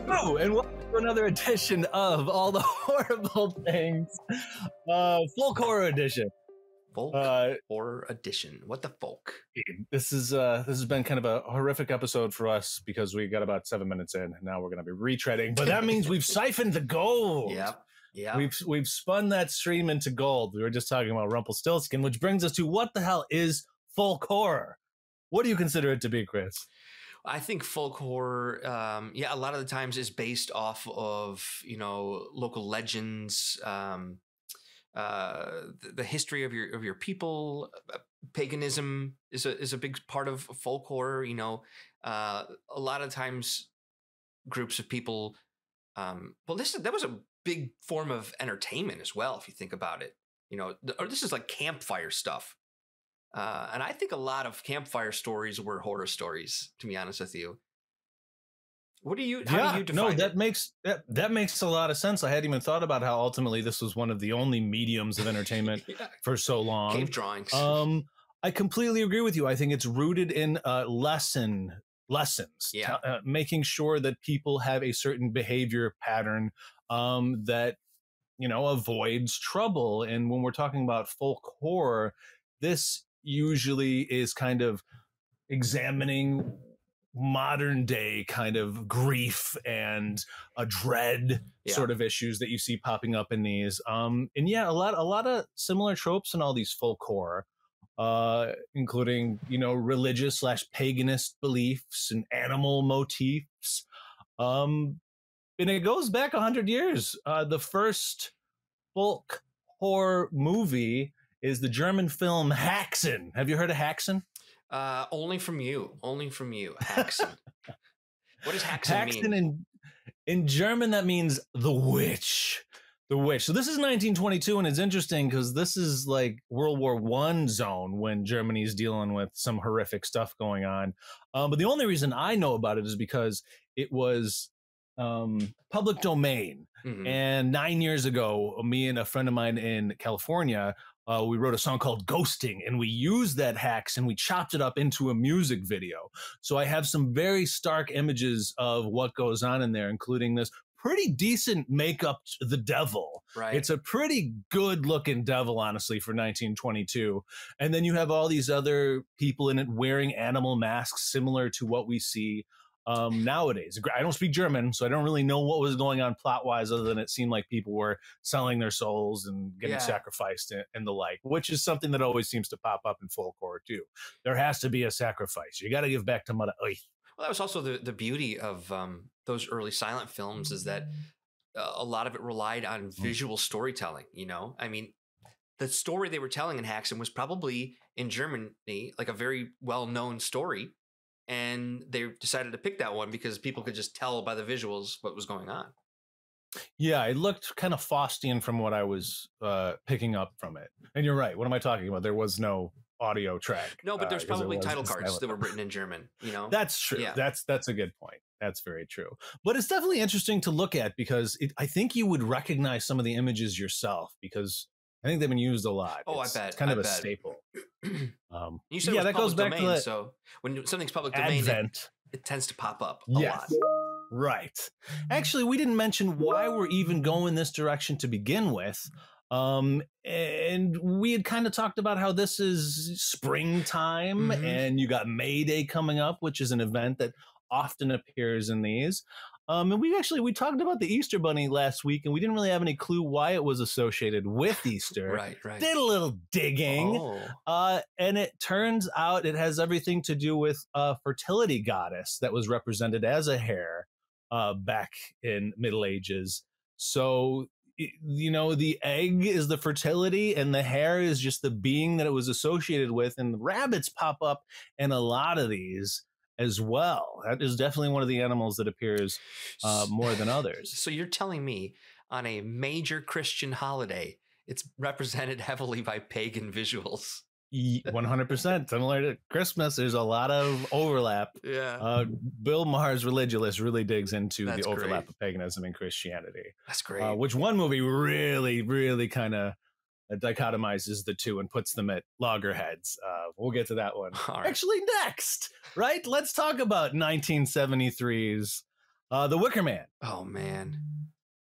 Oh, and welcome to another edition of All the Horrible Things, Folk Horror Edition. Folk Horror Edition. What the folk? This has been kind of a horrific episode for us because we got about 7 minutes in, and now we're going to be retreading. But that means we've siphoned the gold. Yeah. We've spun that stream into gold. We were just talking about Rumpelstiltskin, which brings us to what the hell is folk horror? What do you consider it to be, Chris? I think folk horror, a lot of the times is based off of, local legends, the history of your people. Paganism is a big part of folk horror. A lot of times groups of people. That was a big form of entertainment as well, if you think about it. Or this is like campfire stuff. And I think a lot of campfire stories were horror stories, to be honest with you. How do you define it? That makes a lot of sense. I hadn't even thought about how ultimately this was one of the only mediums of entertainment for so long. Cave drawings. I completely agree with you. I think it's rooted in lessons, making sure that people have a certain behavior pattern that, avoids trouble. And when we're talking about folk horror, this usually is kind of examining modern day kind of grief and a dread sort of issues that you see popping up in these. A lot of similar tropes in all these folk horror, including, religious / paganist beliefs and animal motifs. And it goes back 100 years. The first folk horror movie is the German film Haxen. Have you heard of Haxen? Only from you. Haxen. What does Haxen mean? Haxen in German, that means the witch. The witch. So this is 1922, and it's interesting because this is like World War I zone when Germany's dealing with some horrific stuff going on. But the only reason I know about it is because it was public domain. Mm-hmm. And 9 years ago, me and a friend of mine in California, we wrote a song called Ghosting, and we used that hacks and we chopped it up into a music video. So I have some very stark images of what goes on in there, including this pretty decent makeup, the devil. Right. It's a pretty good looking devil, honestly, for 1922. And then you have all these other people in it wearing animal masks, similar to what we see nowadays. I don't speak German, so I don't really know what was going on plot wise, other than it seemed like people were selling their souls and getting sacrificed and the like, which is something that always seems to pop up in folk horror too. There has to be a sacrifice. You got to give back to Mother Earth. Well, that was also the beauty of those early silent films, is that a lot of it relied on visual storytelling. I mean, the story they were telling in Haxen was probably in Germany like a very well-known story. And they decided to pick that one because people could just tell by the visuals what was going on. Yeah, it looked kind of Faustian from what I was picking up from it. And you're right. What am I talking about? There was no audio track. No, but there's probably title cards that were written in German. That's true. Yeah. That's a good point. That's very true. But it's definitely interesting to look at because I think you would recognize some of the images yourself because I think they've been used a lot. Oh, I bet. It's kind of a staple. You said that goes back to so when something's public domain, it tends to pop up a lot. Right. Actually, we didn't mention why we're even going this direction to begin with. And we had kind of talked about how this is springtime and you got May Day coming up, which is an event that often appears in these. And we talked about the Easter Bunny last week, and we didn't really have any clue why it was associated with Easter. Right. Did a little digging. And it turns out it has everything to do with a fertility goddess that was represented as a hare back in Middle Ages. So, the egg is the fertility, and the hare is just the being that it was associated with. And the rabbits pop up in a lot of these as well. That is definitely one of the animals that appears more than others. So you're telling me on a major Christian holiday, it's represented heavily by pagan visuals? 100%. Similar to Christmas, there's a lot of overlap. Yeah. Bill Maher's Religulous really digs into the overlap of paganism and Christianity. That's great. Which one movie really, really kind of that dichotomizes the two and puts them at loggerheads. We'll get to that one. Right. Actually, next, right? Let's talk about 1973's The Wicker Man. Oh, man.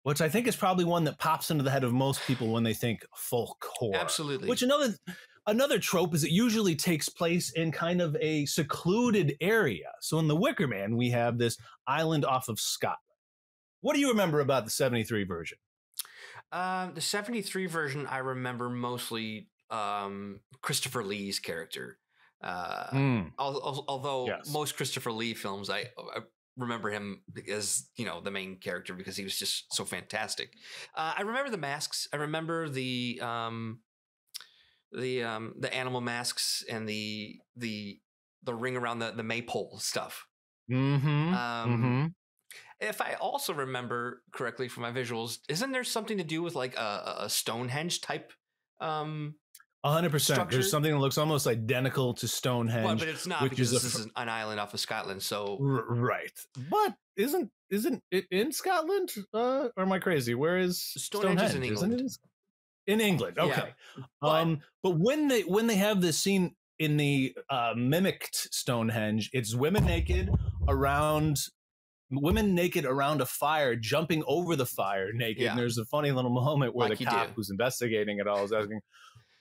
Which I think is probably one that pops into the head of most people when they think folk horror. Absolutely. Which another trope is it usually takes place in kind of a secluded area. So in The Wicker Man, we have this island off of Scotland. What do you remember about the 73 version? The 73 version, I remember mostly Christopher Lee's character. Although yes. most Christopher Lee films, I remember him as, the main character because he was just so fantastic. I remember the masks. I remember the animal masks and the ring around the maypole stuff. If I also remember correctly from my visuals, isn't there something to do with like a Stonehenge type 100%. structure? There's something that looks almost identical to Stonehenge. But it's not, because this is an island off of Scotland. So right. But isn't it in Scotland? Or am I crazy? Where is Stonehenge? Is in England. In England. Okay. Yeah. But when they have this scene in the mimicked Stonehenge, it's women naked around a fire, jumping over the fire naked. Yeah. And there's a funny little moment where Like the cop who's investigating it all is asking,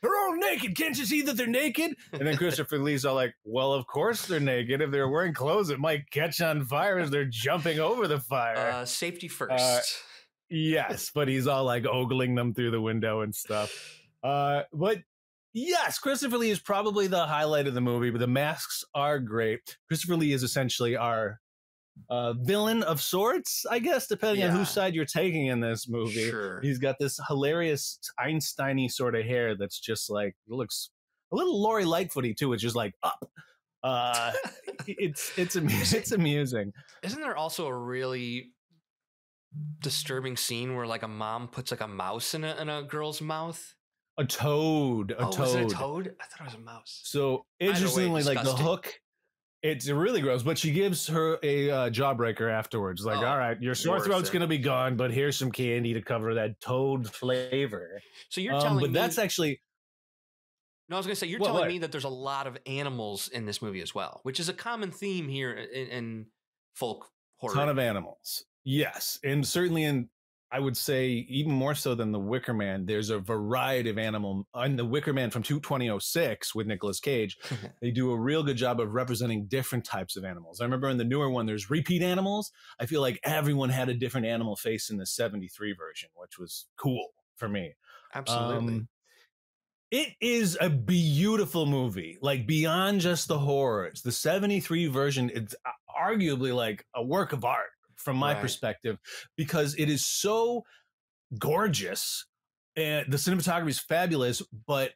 "They're all naked. Can't you see that they're naked?" And then Christopher Lee's all like, "Well, of course they're naked. If they're wearing clothes, it might catch on fire as they're jumping over the fire." Safety first. Yes, but he's all like ogling them through the window and stuff. But yes, Christopher Lee is probably the highlight of the movie, but the masks are great. Christopher Lee is essentially our villain of sorts, I guess, depending on whose side you're taking in this movie. Sure. He's got this hilarious Einstein-y sort of hair that's just like, looks a little Lori Lightfoot-y too. It's just like up. It's amusing. Isn't there also a really disturbing scene where like a mom puts like a mouse in a girl's mouth? A toad. Was it a toad? I thought it was a mouse. So interestingly, like the hook, it's really gross, but she gives her a jawbreaker afterwards. Like, all right, your sore throat's going to be gone, but here's some candy to cover that toad flavor. So you're telling me... But that's actually... No, I was going to say, you're telling me that there's a lot of animals in this movie as well, which is a common theme here in folk horror. Ton of animals. Yes. And certainly I would say even more so than The Wicker Man, there's a variety of animal. In The Wicker Man from 2006 with Nicolas Cage, they do a real good job of representing different types of animals. I remember in the newer one, there's repeat animals. I feel like everyone had a different animal face in the 73 version, which was cool for me. Absolutely. It is a beautiful movie, like beyond just the horrors. The 73 version, it's arguably like a work of art from my perspective, because it is so gorgeous and the cinematography is fabulous, but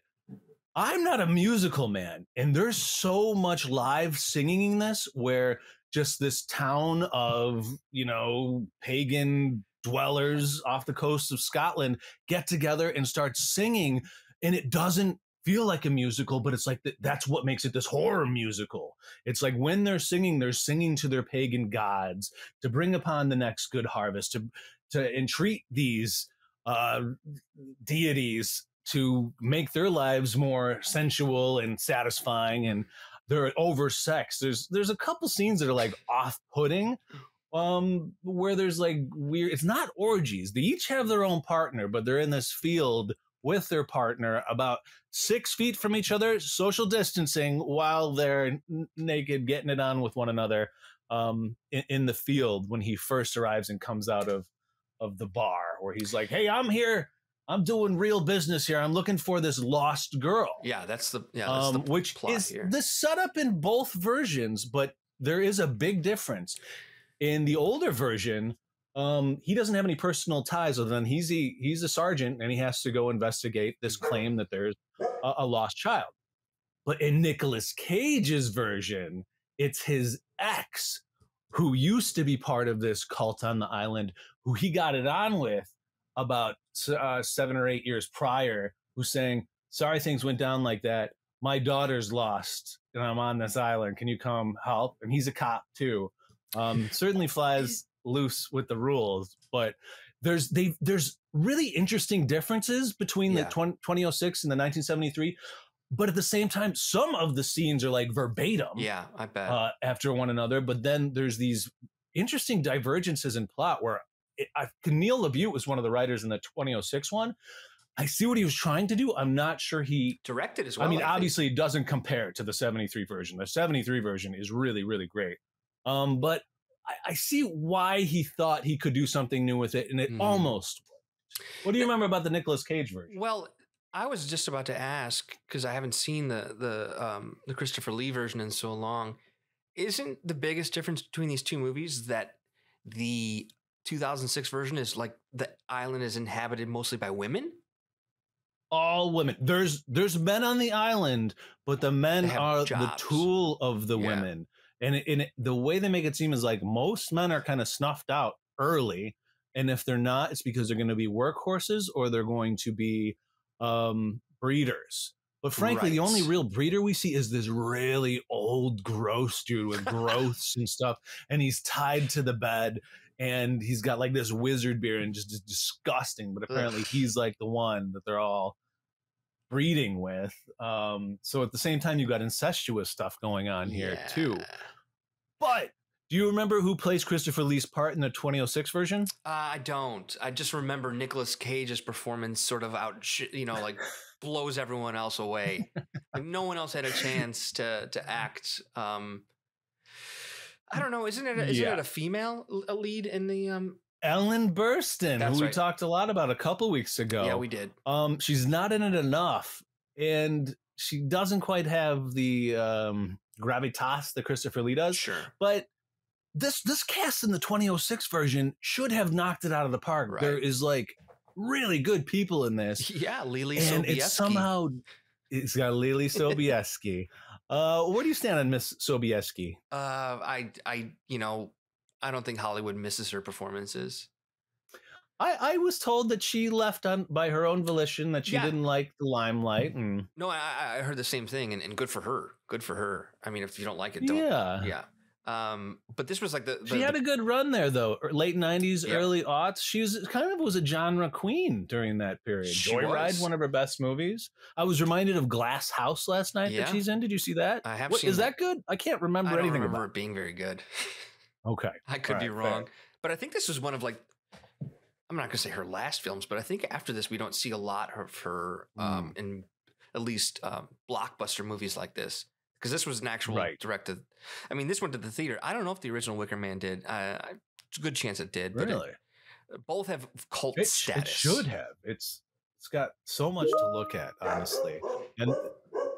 I'm not a musical man. And there's so much live singing in this where just this town of, pagan dwellers off the coast of Scotland get together and start singing. And it doesn't feel like a musical, but it's like that's what makes it this horror musical. It's like when they're singing to their pagan gods to bring upon the next good harvest, to entreat these deities to make their lives more sensual and satisfying, and they're oversexed. There's a couple scenes that are like off-putting, where there's like weird. It's not orgies. They each have their own partner, but they're in this field with their partner about 6 feet from each other, social distancing, while they're naked, getting it on with one another in the field when he first arrives and comes out of the bar, where he's like, "Hey, I'm here. I'm doing real business here. I'm looking for this lost girl." Yeah, that's the which plot is here. the setup in both versions, but there is a big difference. In the older version, he doesn't have any personal ties other than he's a sergeant and he has to go investigate this claim that there's a lost child. But in Nicolas Cage's version, it's his ex who used to be part of this cult on the island, who he got it on with about 7 or 8 years prior, who's saying, "Sorry things went down like that. My daughter's lost and I'm on this island. Can you come help?" And he's a cop too. Certainly flies loose with the rules, but there's really interesting differences between the 2006 and the 1973. But at the same time, some of the scenes are like verbatim. Yeah, I bet. After one another. But then there's these interesting divergences in plot where Neil LaBute was one of the writers in the 2006 one. I see what he was trying to do. I'm not sure he directed as well. I mean, obviously it doesn't compare to the 73 version. The 73 version is really, really great. But I see why he thought he could do something new with it, and it almost worked. What do you remember about the Nicolas Cage version? Well, I was just about to ask, because I haven't seen the Christopher Lee version in so long. Isn't the biggest difference between these two movies that the 2006 version is like the island is inhabited mostly by women? All women. There's men on the island, but the men are jobs. The tool of the women. And the way they make it seem is like most men are kind of snuffed out early. And if they're not, it's because they're going to be workhorses or they're going to be breeders. But frankly, the only real breeder we see is this really old, gross dude with growths and stuff. And he's tied to the bed and he's got like this wizard beard and just disgusting. But apparently he's like the one that they're all breeding with. So at the same time, you've got incestuous stuff going on here too. But do you remember who plays Christopher Lee's part in the 2006 version? I don't. I just remember Nicolas Cage's performance sort of like blows everyone else away. Like no one else had a chance to act. I don't know. Isn't it a female lead in the Ellen Burstyn, who we talked a lot about a couple weeks ago. Yeah, we did. She's not in it enough, and she doesn't quite have the gravitas that Christopher Lee does. Sure, but this cast in the 2006 version should have knocked it out of the park. Right. There is like really good people in this. Yeah, Lily and Sobieski. It's got Lily Sobieski. Where do you stand on Miss Sobieski? I don't think Hollywood misses her performances. I was told that she left by her own volition, that she didn't like the limelight. And no, I heard the same thing, and good for her. Good for her. I mean, if you don't like it, don't. Yeah. But this was like she had a good run there, though. Late 90s, early aughts. She was a genre queen during that period. Joyride, one of her best movies. I was reminded of Glass House last night that she's in. Did you see that? I have seen Is that good? I can't remember anything about it being very good. Okay. I could be wrong. Fair. But I think this was one of like, I'm not going to say her last films, but I think after this, we don't see a lot of her in at least blockbuster movies like this. Because this was an actual directed. I mean, this went to the theater. I don't know if the original Wicker Man did. It's a good chance it did. Really? But both have cult status. It should have. It's got so much to look at, honestly. And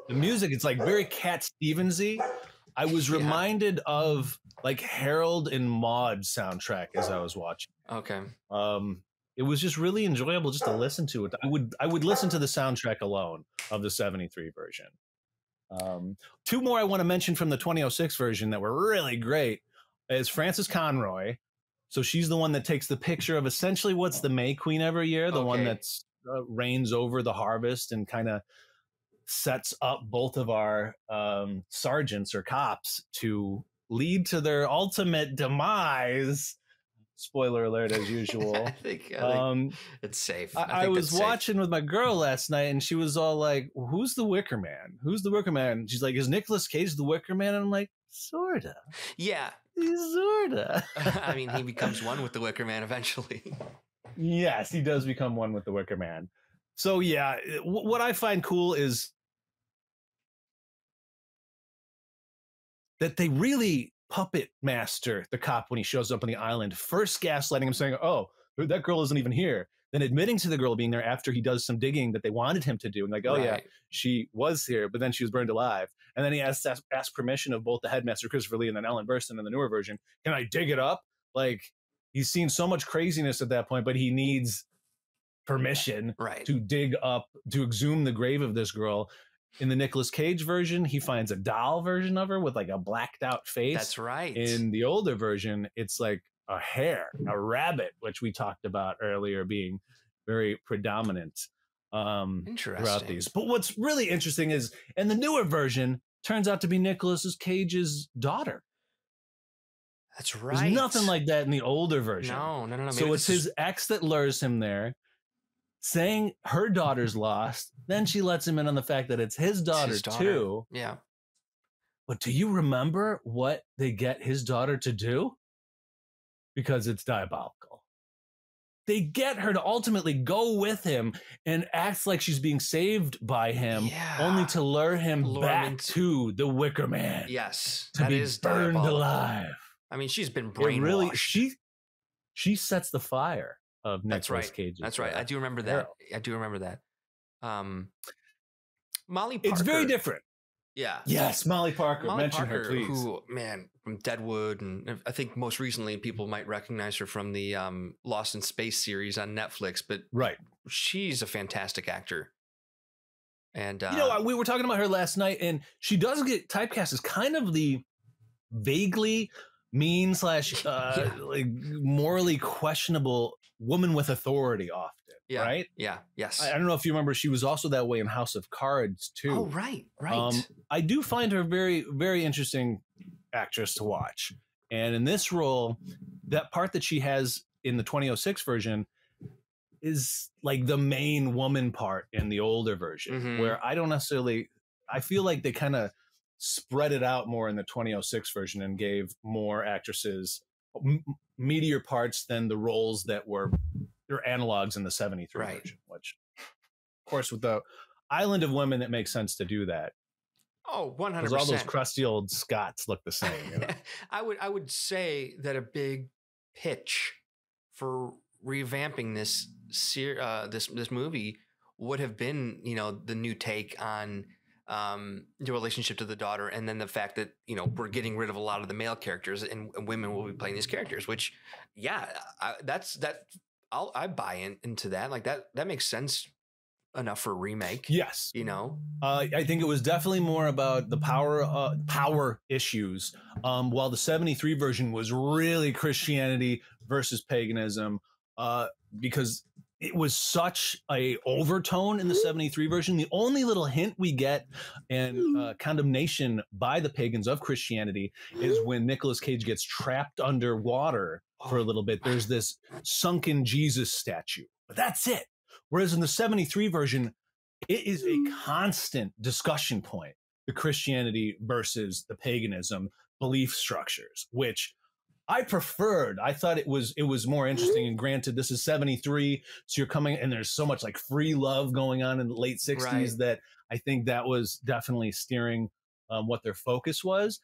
the music, it's like very Cat Stevens-y. I was reminded of like Harold and Maude soundtrack as I was watching. Okay. It was just really enjoyable just to listen to it. I would listen to the soundtrack alone of the 73 version. Two more I want to mention from the 2006 version that were really great is Frances Conroy. So she's the one that takes the picture of essentially what's the May Queen every year, the one that's reigns over the harvest and kind of sets up both of our sergeants or cops to lead to their ultimate demise. Spoiler alert, as usual. I think it's safe. I was watching with my girl last night, and she was all like, "Who's the Wicker Man? Who's the Wicker Man?" She's like, "Is Nicolas Cage the Wicker Man?" And I'm like, "Sorta." Yeah, sorta. I mean, he becomes one with the Wicker Man eventually. Yes, he does become one with the Wicker Man. So yeah, what I find cool is that they really puppet master the cop when he shows up on the island, first gaslighting him, saying, "Oh, that girl isn't even here," then admitting to the girl being there after he does some digging that they wanted him to do, and like, "Oh yeah, she was here, but then she was burned alive." And then he asks permission of both the headmaster Christopher Lee and then Ellen Burstyn in the newer version, "Can I dig it up?" Like, he's seen so much craziness at that point, but he needs permission to dig up, to exhume the grave of this girl. In the Nicolas Cage version, he finds a doll version of her with like a blacked out face. That's right. In the older version, it's like a hare, a rabbit, which we talked about earlier being very predominant throughout these. But what's really interesting is in the newer version, turns out to be Nicolas Cage's daughter. That's right. There's nothing like that in the older version. No. Maybe so it's his ex that lures him there, saying her daughter's lost. Then she lets him in on the fact that it's his daughter too. Yeah. But do you remember what they get his daughter to do? Because it's diabolical. They get her to ultimately go with him and act like she's being saved by him, only to lure him back to the Wicker Man. Yes. To be burned alive. I mean, she's been brainwashed. She sets the fire of Nicolas Cage. That's right. I do remember that. Molly Parker. It's very different. Yeah. Yes, Molly Parker. Mention her, please. Who, man, from Deadwood, and I think most recently people might recognize her from the Lost in Space series on Netflix. But she's a fantastic actor. And we were talking about her last night, and she does get typecast as kind of the vaguely mean / like morally questionable woman with authority often. Yeah. Right? Yeah. Yes. I don't know if you remember, she was also that way in House of Cards too. Oh, right. I do find her a very, very interesting actress to watch. And in this role, that part that she has in the 2006 version is like the main woman part in the older version, where I feel like they kind of spread it out more in the 2006 version and gave more actresses meatier parts than the roles that were their analogs in the 73 version, which of course with the Island of Women, it makes sense to do that. Oh, 100%. Because all those crusty old Scots look the same. You know? I would say that a big pitch for revamping this movie would have been, the new take on the relationship to the daughter, and then the fact that we're getting rid of a lot of the male characters and women will be playing these characters. Which, I buy into that. Like that makes sense enough for a remake. Yes. I think it was definitely more about the power issues. While the 73 version was really Christianity versus paganism, because it was such a overtone in the 73 version. The only little hint we get and condemnation by the pagans of Christianity is when Nicolas Cage gets trapped underwater for a little bit. There's this sunken Jesus statue, but that's it. Whereas in the 73 version, it is a constant discussion point, the Christianity versus the paganism belief structures, which I preferred. I thought it was more interesting. And granted, this is 73, so you're coming, and there's so much like free love going on in the late 60s that I think that was definitely steering what their focus was.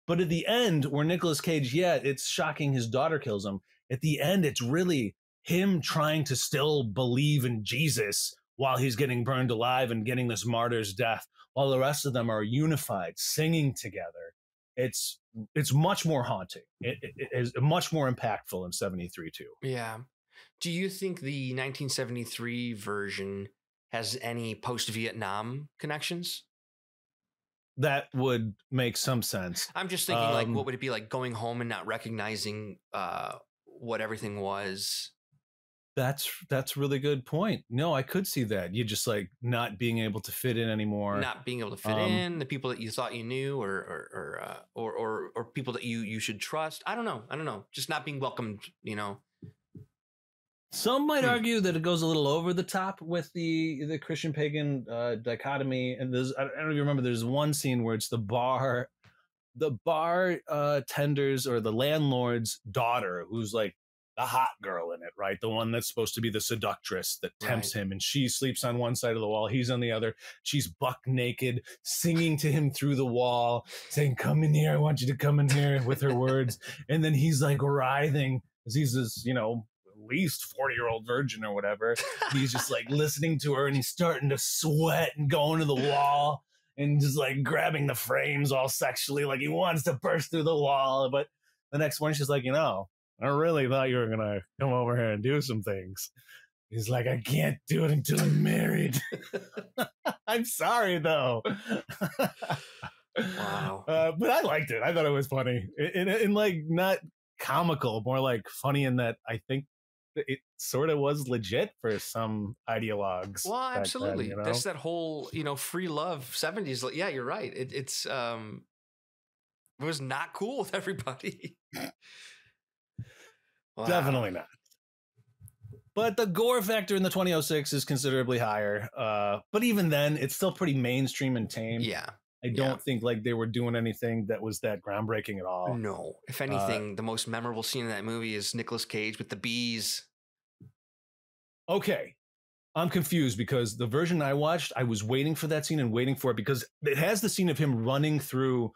But at the end, where Nicolas Cage, it's shocking his daughter kills him. At the end, it's really him trying to still believe in Jesus while he's getting burned alive and getting this martyr's death, while the rest of them are unified, singing together. It's much more haunting. It is much more impactful in 73 too. Yeah. Do you think the 1973 version has any post-Vietnam connections? That would make some sense. I'm just thinking, what would it be like going home and not recognizing what everything was? That's a really good point. No, I could see that. You just like not being able to fit in anymore. Not being able to fit in, the people that you thought you knew, or people that you should trust. I don't know. Just not being welcomed, Some might argue that it goes a little over the top with the Christian pagan dichotomy. And I don't know if you remember, there's one scene where it's the bar tender's or the landlord's daughter, who's like the hot girl in it, right? The one that's supposed to be the seductress that tempts him, and she sleeps on one side of the wall, he's on the other. She's buck naked, singing to him through the wall, saying, "Come in here, I want you to come in here," with her words. And then he's like writhing, because he's this, at least 40-year-old virgin or whatever. He's just like listening to her, and he's starting to sweat and going to the wall and just like grabbing the frames all sexually, like he wants to burst through the wall. But the next morning she's like, I really thought you were going to come over here and do some things. He's like, I can't do it until I'm married. I'm sorry, though. Wow. But I liked it. I thought it was funny. And like not comical, more like funny in that I think it sort of was legit for some ideologues. Well, absolutely. That's that whole, free love 70s. Yeah, you're right. It's was not cool with everybody. Wow. Definitely not. But the gore factor in the 2006 is considerably higher. But even then, it's still pretty mainstream and tame. Yeah. I don't think like they were doing anything that was that groundbreaking at all. No. If anything, the most memorable scene in that movie is Nicolas Cage with the bees. Okay. I'm confused because the version I watched, I was waiting for that scene and waiting for it because it has the scene of him running through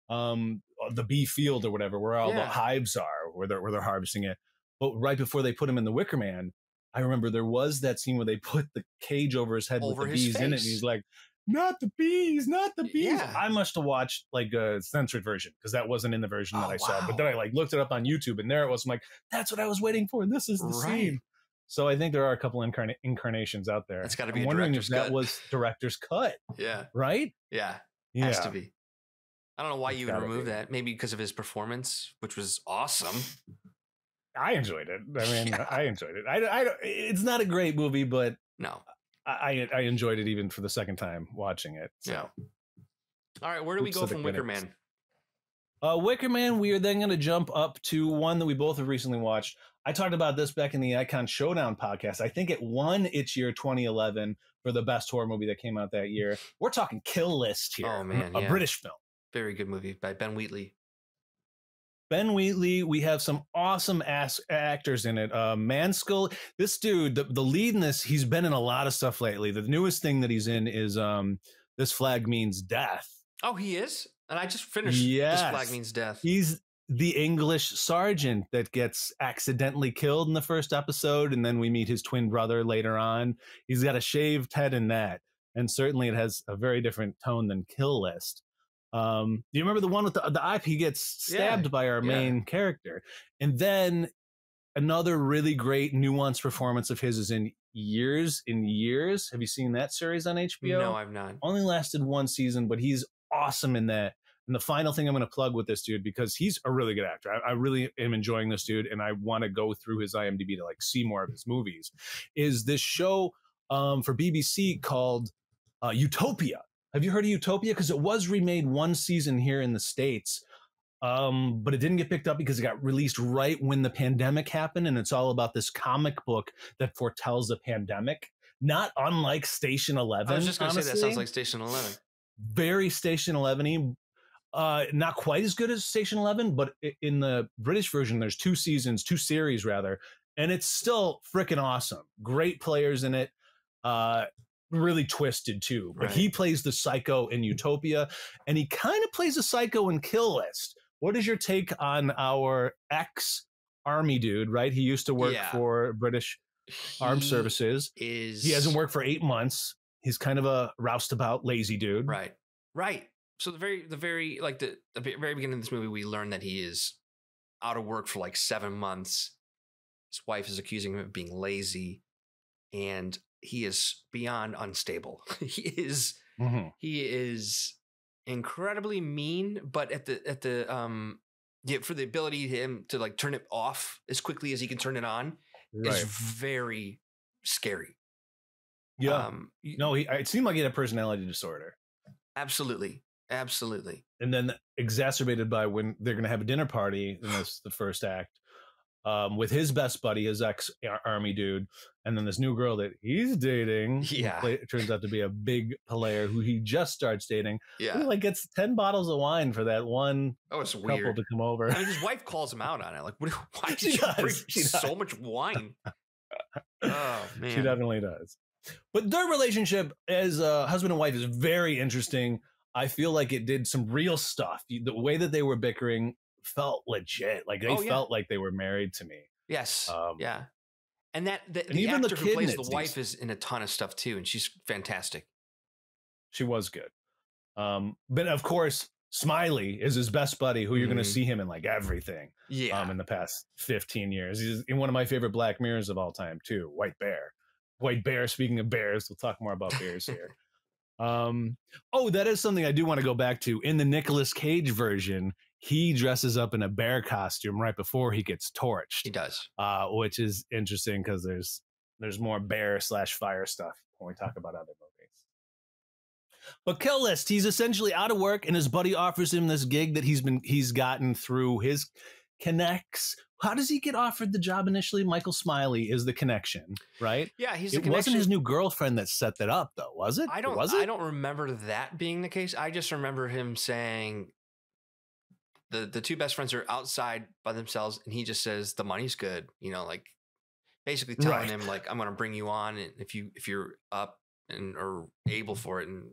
the bee field or whatever, where all the hives are, where they're harvesting it. But right before they put him in the Wicker Man, I remember there was that scene where they put the cage over his head with the bees in it, and he's like, "Not the bees, not the bees." Yeah. I must have watched like a censored version because that wasn't in the version that I saw. But then I like looked it up on YouTube, and there it was. I'm like, "That's what I was waiting for. This is the scene." So I think there are a couple incarnations out there. It's got to be. I'm wondering if that was director's cut. Yeah. Right. Yeah. Has to be. I don't know why you would remove that. Maybe because of his performance, which was awesome. I enjoyed it. I mean, I enjoyed it. I it's not a great movie, but no, I enjoyed it even for the second time watching it. So. Yeah. All right, where do we go from Wicker Man? Wicker Man, we are then going to jump up to one that we both have recently watched. I talked about this back in the Icon Showdown podcast. I think it won its year 2011 for the best horror movie that came out that year. We're talking Kill List here. Oh, man. A British film. Very good movie by Ben Wheatley. Ben Wheatley, we have some awesome actors in it. Manskull, this dude, the lead in this, he's been in a lot of stuff lately. The newest thing that he's in is This Flag Means Death. Oh, he is? And I just finished This Flag Means Death. He's the English sergeant that gets accidentally killed in the first episode, and then we meet his twin brother later on. He's got a shaved head in that, and certainly it has a very different tone than Kill List. Do you remember the one with the eye? He gets stabbed by our main character. And then another really great nuanced performance of his is in Years. Have you seen that series on HBO? No, I've not. Only lasted one season, but he's awesome in that. And the final thing I'm going to plug with this dude, because he's a really good actor. I really am enjoying this dude, and I want to go through his IMDb to like see more of his movies, is this show for BBC called Utopia. Have you heard of Utopia? Because it was remade one season here in the States, but it didn't get picked up because it got released right when the pandemic happened. And it's all about this comic book that foretells a pandemic, not unlike Station 11. I was just going to say that sounds like Station 11. Very Station 11-y. Not quite as good as Station 11, but in the British version, there's two series rather, and it's still freaking awesome. Great players in it. Really twisted too, but he plays the psycho in Utopia, and he kind of plays a psycho in Kill List. What is your take on our ex-army dude, right? He used to work for British Armed Services. He hasn't worked for 8 months. He's kind of a roustabout, lazy dude. Right. So the very beginning of this movie, we learn that he is out of work for like 7 months. His wife is accusing him of being lazy, and he is beyond unstable. He is incredibly mean, but for the ability to him to like turn it off as quickly as he can turn it on is very scary. Yeah. It seemed like he had a personality disorder. Absolutely. And then exacerbated by when they're going to have a dinner party in the first act. With his best buddy, his ex-army dude, and then this new girl that he's dating. It turns out to be a big player who he just starts dating. Yeah, he like gets 10 bottles of wine for that one couple weird to come over. I mean, his wife calls him out on it. Like, why did you bring so much wine? Oh man, she definitely does. But their relationship as husband and wife is very interesting. I feel like it did some real stuff. The way that they were bickering felt legit. Like they felt like they were married to me. Yes. And the actor who plays the wife is in a ton of stuff too, and she's fantastic. She was good. But of course, Smiley is his best buddy, who you're going to see him in like everything. In the past 15 years, he's in one of my favorite Black Mirrors of all time too. White Bear. Speaking of bears, we'll talk more about bears here. That is something I do want to go back to. In the Nicolas Cage version, he dresses up in a bear costume right before he gets torched. He does, which is interesting because there's more bear/fire stuff when we talk about other movies. But Kill List, he's essentially out of work, and his buddy offers him this gig that he's gotten through his connects. How does he get offered the job initially? Michael Smiley is the connection, right? Yeah, he's. It wasn't his new girlfriend that set that up, though, was it? I don't remember that being the case. I just remember him saying the two best friends are outside by themselves, and he just says the money's good. You know, like basically telling him like I'm going to bring you on, and if you're up and or able for it, and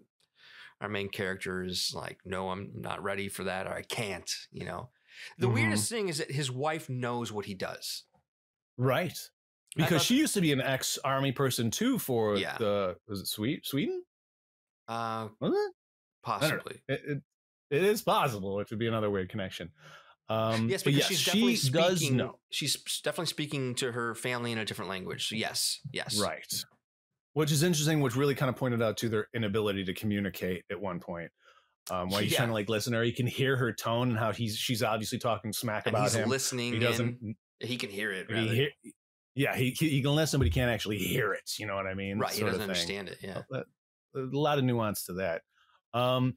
our main character is like, no, I'm not ready for that, or I can't. You know. The weirdest thing is that his wife knows what he does. Right. Because she used to be an ex-army person too for was it Sweden? Was it? Possibly. It is possible. It would be another weird connection. Yes, because she's definitely speaking. She's definitely speaking to her family in a different language. So yes. Right. Which is interesting, which really kind of pointed out to their inability to communicate at one point. While he's trying to like listen to her, you can hear her tone and how she's obviously talking smack about him. Listening. He doesn't. He can hear it. He can listen, but he can't actually hear it. You know what I mean? Right. He doesn't understand it. Yeah. A lot of nuance to that.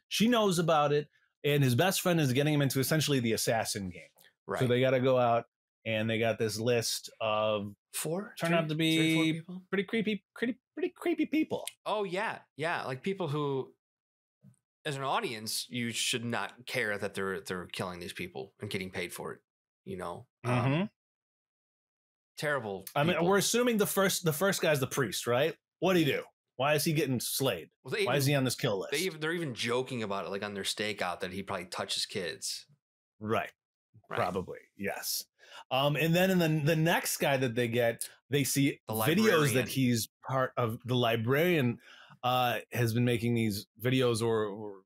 She knows about it, and his best friend is getting him into essentially the assassin game. Right. So they got to go out, and they got this list of turn out to be pretty creepy people. Oh yeah, like people who, as an audience, you should not care that they're killing these people and getting paid for it. You know, terrible. I mean, we're assuming the first guy's the priest, right? What'd he do? Why is he getting slayed? Why is he on this kill list? They're even joking about it, like on their stakeout, that he probably touches kids. Right. Probably, yes. And then in the next guy that they get, they see videos that he's part of. The librarian has been making these videos or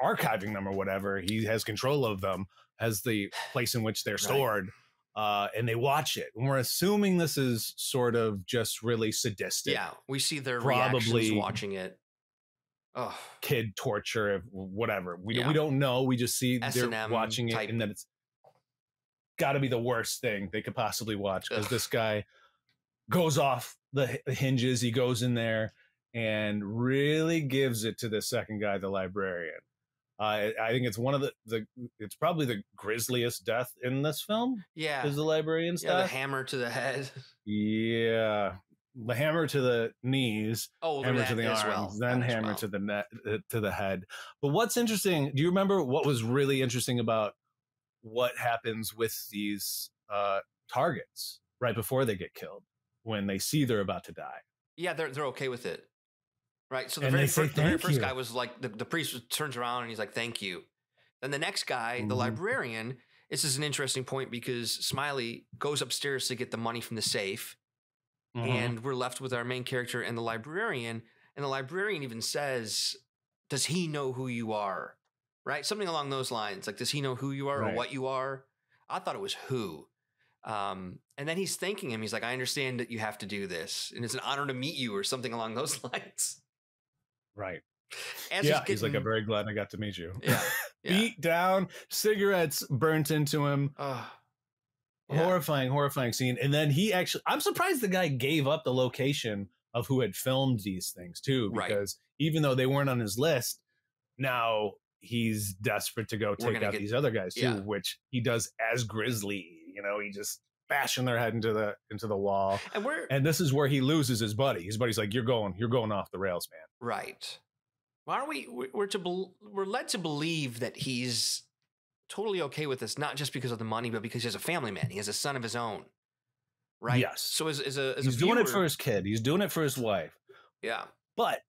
archiving them or whatever. He has control of them, has the place in which they're stored, and they watch it. And we're assuming this is sort of just really sadistic. Yeah, we see their reactions watching it. Oh, kid torture, whatever. We don't know. We just see they're watching it, and then it's got to be the worst thing they could possibly watch, because this guy goes off the hinges. He goes in there and really gives it to the second guy, the librarian. I think it's one of it's probably the grisliest death in this film. Yeah, is the librarian's death. The hammer to the head. Yeah, the hammer to the knees, hammer to the arms, then hammer to the head. But what's interesting? Do you remember what was really interesting about what happens with these targets right before they get killed, when they see they're about to die? Yeah, they're okay with it. Right. So the very first guy was like, the priest turns around and he's like, thank you. Then the next guy, the librarian, this is an interesting point, because Smiley goes upstairs to get the money from the safe. And we're left with our main character and the librarian. And the librarian even says, does he know who you are? Right. Something along those lines. Like, does he know who you are or what you are? I thought it was who. And then he's thanking him. He's like, I understand that you have to do this, and it's an honor to meet you, or something along those lines. Right. He's like, I'm very glad I got to meet you. Yeah. Beat down, cigarettes burnt into him. Horrifying scene. And then I'm surprised the guy gave up the location of who had filmed these things too, because even though they weren't on his list, now he's desperate to go take out these other guys too, which he does as grisly. You know, he just bashing their head into the wall. And this is where he loses his buddy. His buddy's like, you're going off the rails, man. Right. Why aren't we're led to believe that he's totally okay with this, not just because of the money, but because he's a family man. He has a son of his own. Right. Yes. So as he's doing it for his kid. He's doing it for his wife. Yeah. But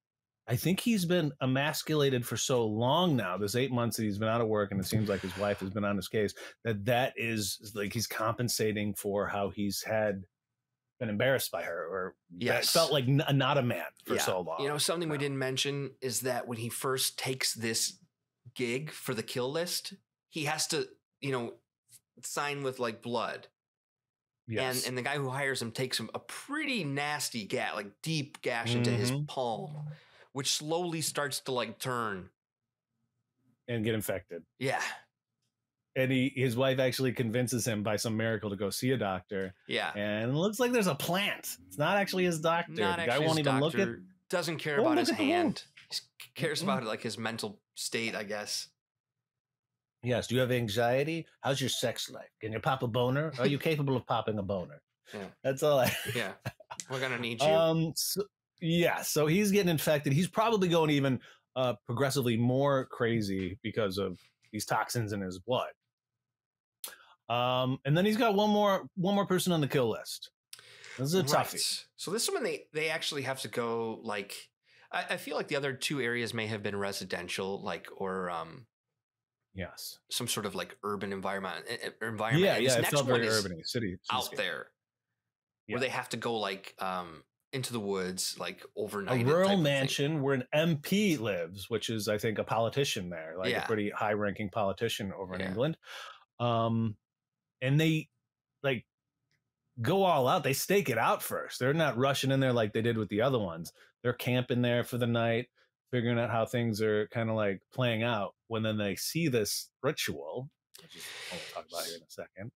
I think he's been emasculated for so long now, this 8 months that he's been out of work, and it seems like his wife has been on his case, that is like he's compensating for how he's been embarrassed by her, or felt like not a man for so long. You know, something we didn't mention is that when he first takes this gig for the kill list, he has to, sign with like blood. Yes. And the guy who hires him takes him a pretty nasty deep gash into his palm, which slowly starts to like turn and get infected. Yeah. And his wife actually convinces him by some miracle to go see a doctor. Yeah. And it looks like there's a plant. It's not actually his doctor. The guy won't even look at. Doesn't care about his hand. cares about like his mental state, I guess. Yes. Do you have anxiety? How's your sex life? Can you pop a boner? Are you capable of popping a boner? Yeah. That's all Yeah. We're going to need you. So he's getting infected. He's probably going even progressively more crazy because of these toxins in his blood. And then he's got one more person on the kill list. This is a toughie. So this is when they actually have to go, like, I feel like the other two areas may have been residential, like, or yes, some sort of like urban environment. Yeah, it felt very urban, city out there, where they have to go like into the woods, like overnight. A rural mansion where an MP lives, which is, I think, a politician there, like a pretty high-ranking politician over in England. And they like go all out. They stake it out first. They're not rushing in there like they did with the other ones. They're camping there for the night, figuring out how things are kind of like playing out. When then they see this ritual, which is what we'll talk about here in a second.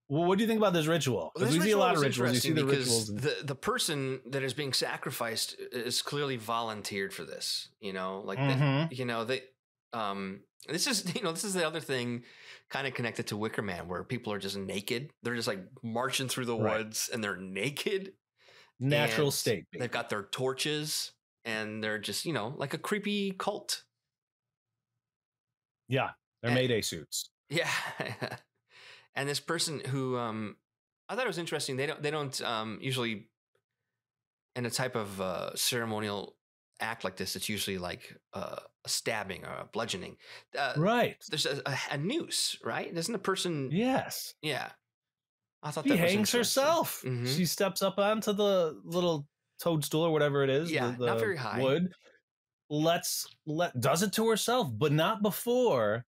Well, what do you think about this ritual? Because we see a lot of rituals. You see the rituals. The person that is being sacrificed is clearly volunteered for this. You know, like this is the other thing, kind of connected to Wicker Man, where people are just naked. They're just like marching through the woods and they're naked. Natural state. They've got their torches and they're just, like a creepy cult. Yeah. They're Mayday suits. Yeah. And this person who, I thought it was interesting. They don't usually in a type of ceremonial act like this. It's usually like a stabbing or a bludgeoning. Right. There's a noose, right? Doesn't the person? Yes. Yeah. I thought she hangs herself. Mm-hmm. She steps up onto the little toadstool or whatever it is. Yeah, the not very high. Wood. Does it to herself, but not before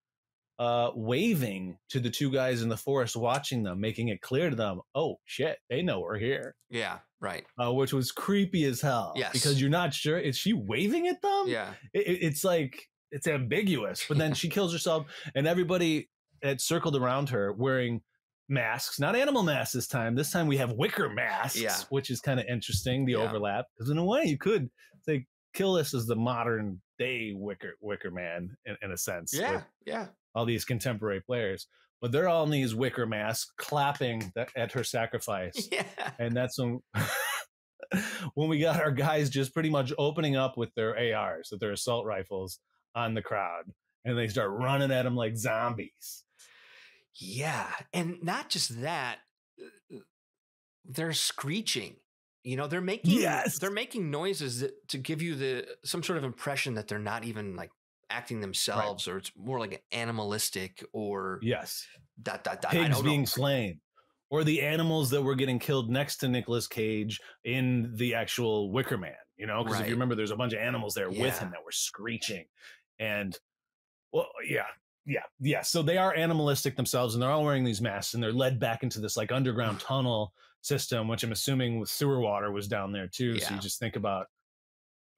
waving to the two guys in the forest, watching them, making it clear to them, oh shit, they know we're here. Yeah, right. Which was creepy as hell. Yes. Because you're not sure, is she waving at them? Yeah. It's like, it's ambiguous, but then she kills herself and everybody had circled around her wearing masks, not animal masks this time. This time we have wicker masks, which is kind of interesting, the overlap. Because in a way you could say Killis is the modern day wicker man in a sense. Yeah. All these contemporary players, but they're all in these wicker masks clapping at her sacrifice. Yeah. And that's when we got our guys just pretty much opening up with their ARs, with their assault rifles on the crowd, and they start running at them like zombies. Yeah. And not just that, they're screeching. They're making noises to give you some sort of impression that they're not even like acting themselves, or it's more like an animalistic, or pigs being slain, or the animals that were getting killed next to Nicolas Cage in the actual Wicker Man. Because if you remember, there's a bunch of animals there with him that were screeching, and so they are animalistic themselves, and they're all wearing these masks, and they're led back into this like underground tunnel system, which I'm assuming with sewer water was down there too. So you just think about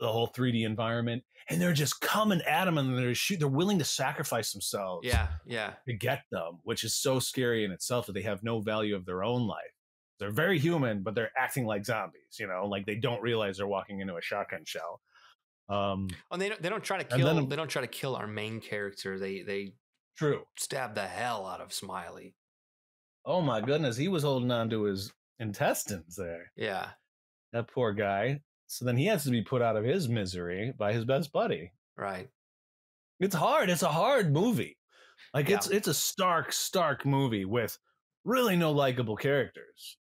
the whole 3D environment, and they're just coming at them, and they're willing to sacrifice themselves to get them, which is so scary in itself, that they have no value of their own life. They're very human, but they're acting like zombies, like they don't realize they're walking into a shotgun shell. They don't try to kill. They don't try to kill our main character. They stab the hell out of Smiley. Oh my goodness, he was holding on to his intestines there. Yeah, that poor guy. So then he has to be put out of his misery by his best buddy. Right. It's hard. It's a hard movie. Like it's a stark movie with really no likable characters.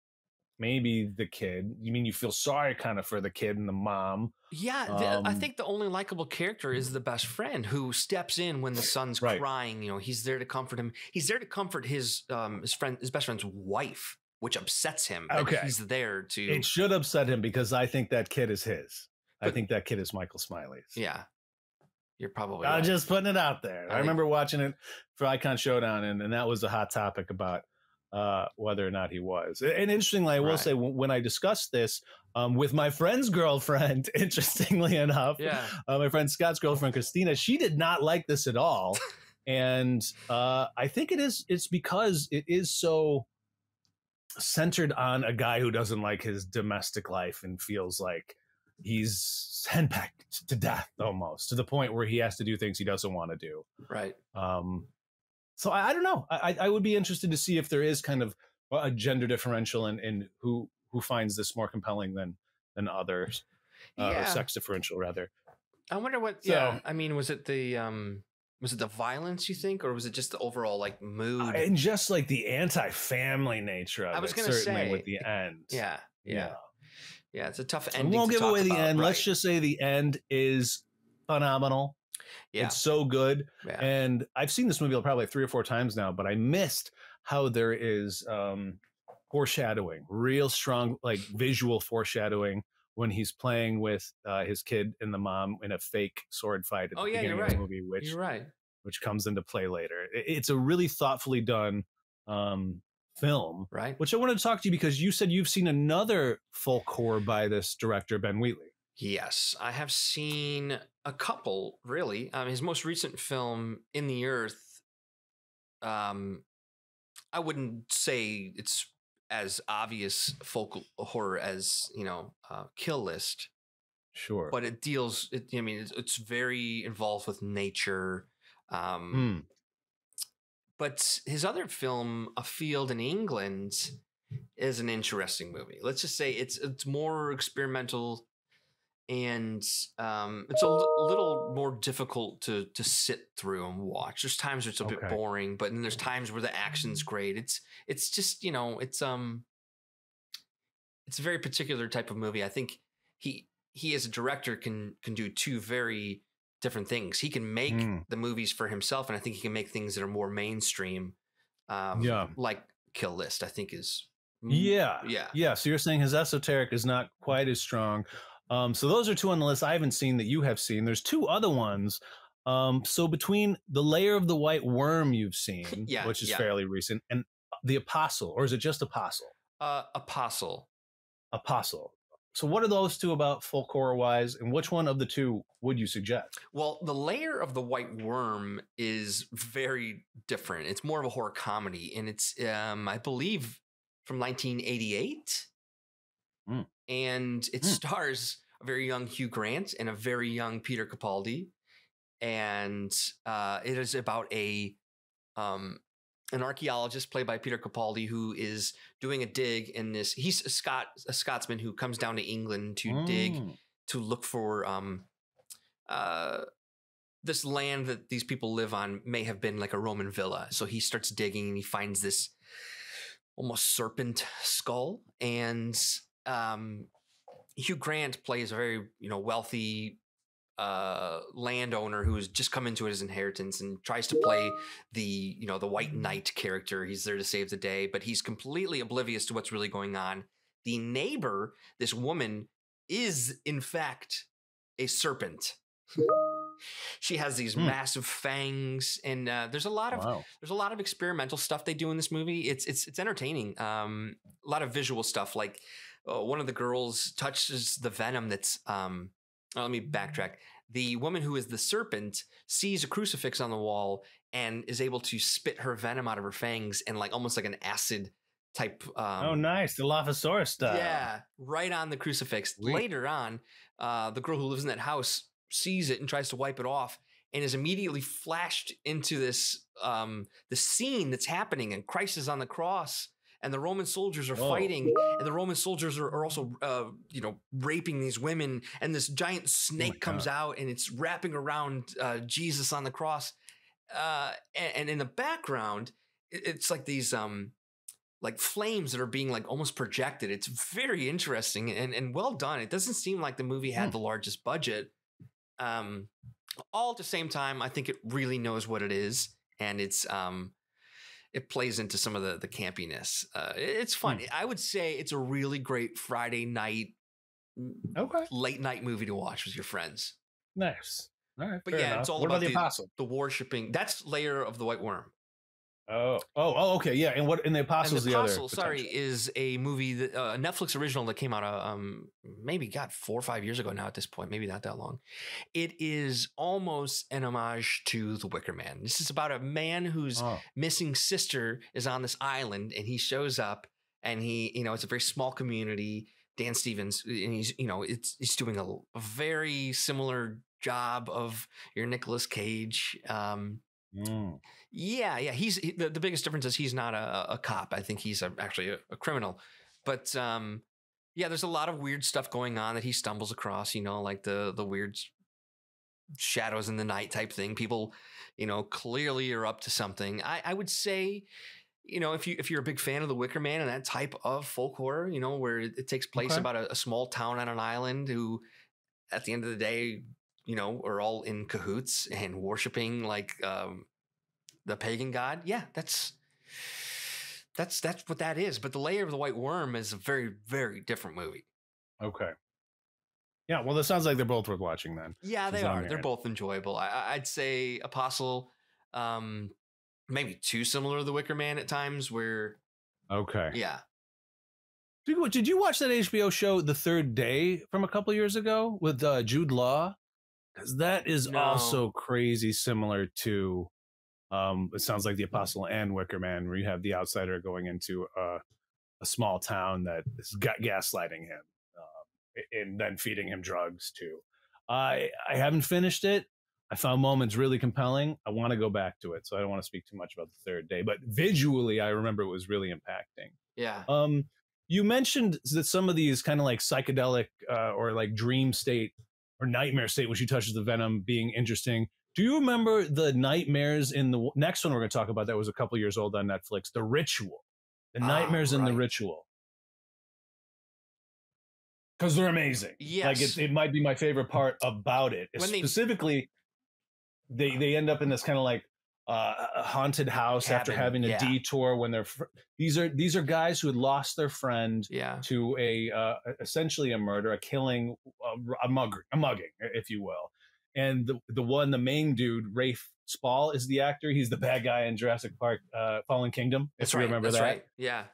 Maybe the kid. You mean you feel sorry kind of for the kid and the mom. Yeah, I think the only likable character is the best friend, who steps in when the son's crying. He's there to comfort him. He's there to comfort his best friend's wife, which upsets him. Okay. He's there to... It should upset him, because I think that kid is his. I think that kid is Michael Smiley's. Yeah. You're probably right. I'm just putting it out there. I remember watching it for Icon Showdown, and that was a hot topic about whether or not he was. And interestingly, I will say, when I discussed this with my friend's girlfriend, interestingly enough, my friend Scott's girlfriend, Christina, she did not like this at all. And I think it's because it is so centered on a guy who doesn't like his domestic life and feels like he's henpecked to death almost, to the point where he has to do things he doesn't want to do. Right. So I don't know. I would be interested to see if there is kind of a gender differential in who finds this more compelling than others, or sex differential rather. I wonder what. So, yeah, I mean, was it the violence, you think, or was it just the overall like mood and just like the anti-family nature of it? I was going to say with the end. Yeah. It's a tough ending. We won't give away the end. Right. Let's just say the end is phenomenal. Yeah. It's so good. Yeah. And I've seen this movie probably 3 or 4 times now, but I missed how there is foreshadowing, real strong, like visual foreshadowing when he's playing with his kid and the mom in a fake sword fight at the beginning of the movie, which comes into play later. It's a really thoughtfully done film, right? Which I wanted to talk to you because you said you've seen another folk horror by this director, Ben Wheatley. Yes, I have seen a couple, really. His most recent film, In the Earth, I wouldn't say it's as obvious folk horror as, Kill List. Sure. But it deals, it's very involved with nature. But his other film, A Field in England, is an interesting movie. Let's just say it's more experimental. And it's a little more difficult to sit through and watch. There's times where it's a bit boring, but then there's times where the action's great. It's just, it's a very particular type of movie. I think he as a director can do 2 very different things. He can make the movies for himself, and I think he can make things that are more mainstream. Like Kill List, I think is yeah. So you're saying his esoteric is not quite as strong. So those are 2 on the list I haven't seen that you have seen. There's 2 other ones. So between The Lair of the White Worm you've seen, which is fairly recent, and The Apostle, or is it just Apostle? Apostle. So what are those 2 about folk horror wise, and which one of the 2 would you suggest? Well, The Lair of the White Worm is very different. It's more of a horror comedy, and it's, I believe, from 1988. And it stars a very young Hugh Grant and a very young Peter Capaldi. And it is about an archaeologist played by Peter Capaldi who is doing a dig in this. He's a Scotsman who comes down to England to dig, to look for this land that these people live on may have been like a Roman villa. So he starts digging and he finds this almost serpent skull. And Hugh Grant plays a very, wealthy landowner who has just come into his inheritance and tries to play the white knight character. He's there to save the day, but he's completely oblivious to what's really going on. The neighbor, this woman, is in fact a serpent. She has these massive fangs, and there's a lot of experimental stuff they do in this movie. It's entertaining. A lot of visual stuff, like one of the girls touches the venom that's. Let me backtrack. The woman who is the serpent sees a crucifix on the wall and is able to spit her venom out of her fangs and almost like an acid type. Oh, nice. The Dilophosaurus style. Yeah, right on the crucifix. Sweet. Later on, the girl who lives in that house sees it and tries to wipe it off and is immediately flashed into this the scene that's happening, and Christ is on the cross. And the Roman soldiers are fighting, and the Roman soldiers are also, raping these women. And this giant snake comes out, and it's wrapping around Jesus on the cross. And in the background, it's like these flames that are being almost projected. It's very interesting and well done. It doesn't seem like the movie had the largest budget. All at the same time, I think it really knows what it is, and it plays into some of the campiness. It's fun. I would say it's a really great Friday night, late night movie to watch with your friends. Nice. All right. But yeah, it's all about the Apostle. The worshipping. That's Lair of the White Worm. Oh, okay, yeah. And what in the Apostle's the other? Is a movie that a Netflix original that came out maybe 4 or 5 years ago now at this point, maybe not that long. It is almost an homage to The Wicker Man. This is about a man whose missing sister is on this island, and he shows up, and he, it's a very small community, Dan Stevens, and he's he's doing a very similar job of your Nicolas Cage. Yeah, he's the biggest difference is he's not a cop. I think he's actually a criminal, but yeah, there's a lot of weird stuff going on that he stumbles across, like the weird shadows in the night type thing. People, clearly are up to something. I would say, if you're a big fan of The Wicker Man and that type of folk horror, where it takes place about a small town on an island who, at the end of the day, are all in cahoots and worshiping like the pagan god. Yeah, that's what that is. But The Lair of the White Worm is a very, very different movie. Okay. Yeah, well, it sounds like they're both worth watching then. Yeah, they are. They're both enjoyable. I'd say Apostle, maybe too similar to The Wicker Man at times where... Okay. Yeah. Did you watch that HBO show The Third Day from a couple years ago with Jude Law? Because that is also crazy similar to... it sounds like The Apostle and Wicker Man, where you have the outsider going into a small town that is gaslighting him and then feeding him drugs too. I haven't finished it. I found moments really compelling. I want to go back to it, so I don't want to speak too much about The Third Day. But visually, I remember it was really impacting. Yeah. You mentioned that some of these kind of like psychedelic or like dream state or nightmare state, which you touched the venom being interesting. Do you remember the nightmares in the next one we're going to talk about that was a couple years old on Netflix, The Ritual? The nightmares in The Ritual. Because they're amazing. Yes. Like it might be my favorite part about it. Specifically, they end up in this kind of like haunted house cabin, after having a detour when they're these are guys who had lost their friend to essentially a murder, a killing, a mugging, if you will. And the main dude, Rafe Spall, is the actor. He's the bad guy in Jurassic Park Fallen Kingdom. If you remember that. Right. Yeah.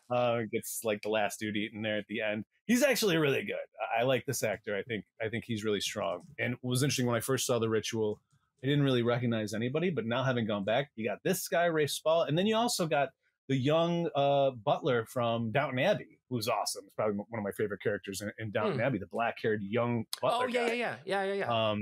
Gets like the last dude eaten there at the end. He's actually really good. I like this actor. I think he's really strong. And it was interesting when I first saw The Ritual, I didn't really recognize anybody, but now having gone back, you got this guy, Rafe Spall, and then you also got the young butler from Downton Abbey, who's awesome. It's probably one of my favorite characters in Downton Abbey, the black-haired young butler guy. Yeah.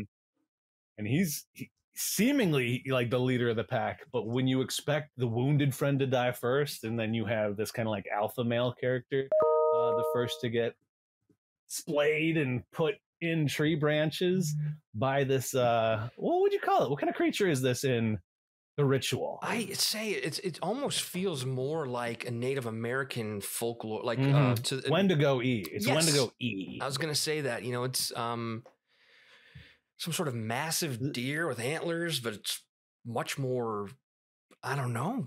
And he's seemingly like the leader of the pack, but when you expect the wounded friend to die first, and then you have this kind of like alpha male character, the first to get splayed and put in tree branches by this, what would you call it? What kind of creature is this in The Ritual? I say it almost feels more like a Native American folklore, like Wendigo-y. It's Wendigo-y. I was going to say that, it's some sort of massive deer with antlers, but it's much more, I don't know.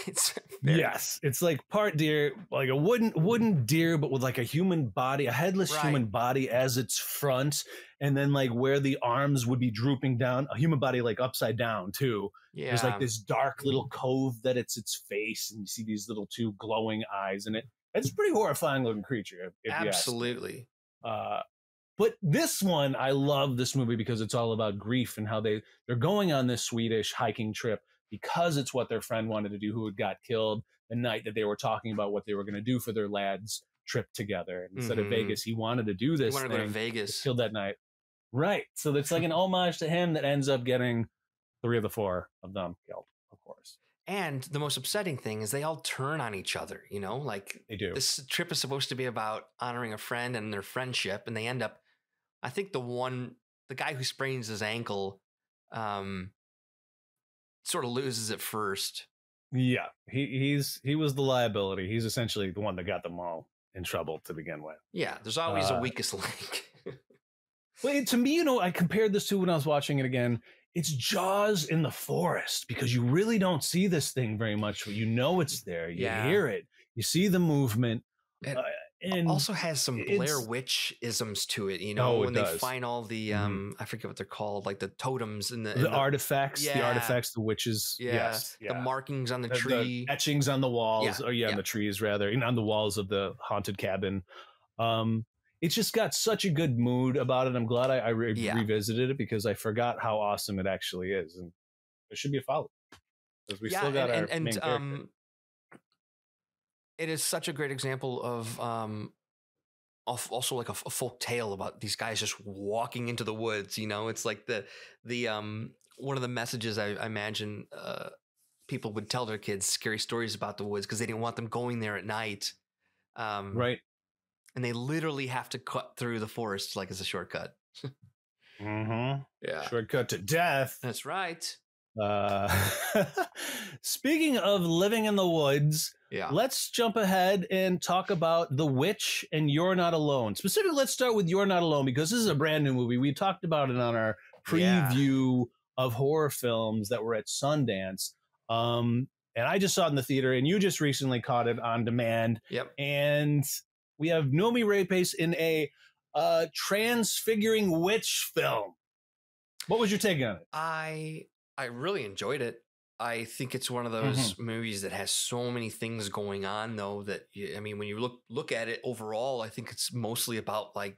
It's like part deer, like a wooden deer, but with like a human body, a headless human body as its front, and then like where the arms would be drooping down, a human body like upside down too. Yeah. There's like this dark little cove that it's its face, and you see these little two glowing eyes in it. It's a pretty horrifying looking creature. Absolutely. But this one, I love this movie because it's all about grief and how they're going on this Swedish hiking trip because it's what their friend wanted to do, who had got killed the night that they were talking about what they were going to do for their lad's trip together. And instead of Vegas, he wanted to do this. He wanted to go to Vegas. Killed that night. Right. So it's like an homage to him that ends up getting 3 of the 4 of them killed, of course. And the most upsetting thing is they all turn on each other, like they do. This trip is supposed to be about honoring a friend and their friendship. And they end up, I think the guy who sprains his ankle, sort of loses it first. Yeah, he was the liability. He's essentially the one that got them all in trouble to begin with. Yeah, there's always a weakest link. Well, to me, I compared this to when I was watching it again. It's Jaws in the forest, because you really don't see this thing very much, but it's there. You hear it. You see the movement. And also has some Blair Witch isms to it, when they find all the I forget what they're called, like the totems and the artifacts, the witches, the markings on the tree, the etchings on the walls, on the trees rather, and on the walls of the haunted cabin. It's just got such a good mood about it. I'm glad I revisited it, because I forgot how awesome it actually is, and there should be a follow-up, because we still got our main character. It is such a great example of also like a folk tale about these guys just walking into the woods. You know, it's like the one of the messages I imagine people would tell their kids scary stories about the woods because they didn't want them going there at night. Right. And they literally have to cut through the forest like it's a shortcut. Yeah. Shortcut to death. That's right. Speaking of living in the woods, let's jump ahead and talk about The Witch and You're Not Alone. Specifically, let's start with You're Not Alone because this is a brand new movie. We talked about it on our preview of horror films that were at Sundance. And I just saw it in the theater, and you just recently caught it on demand. Yep. And we have Noomi Rapace in a transfiguring witch film. What was your take on it? I really enjoyed it. I think it's one of those movies that has so many things going on, though, that I mean, when you look at it overall, I think it's mostly about like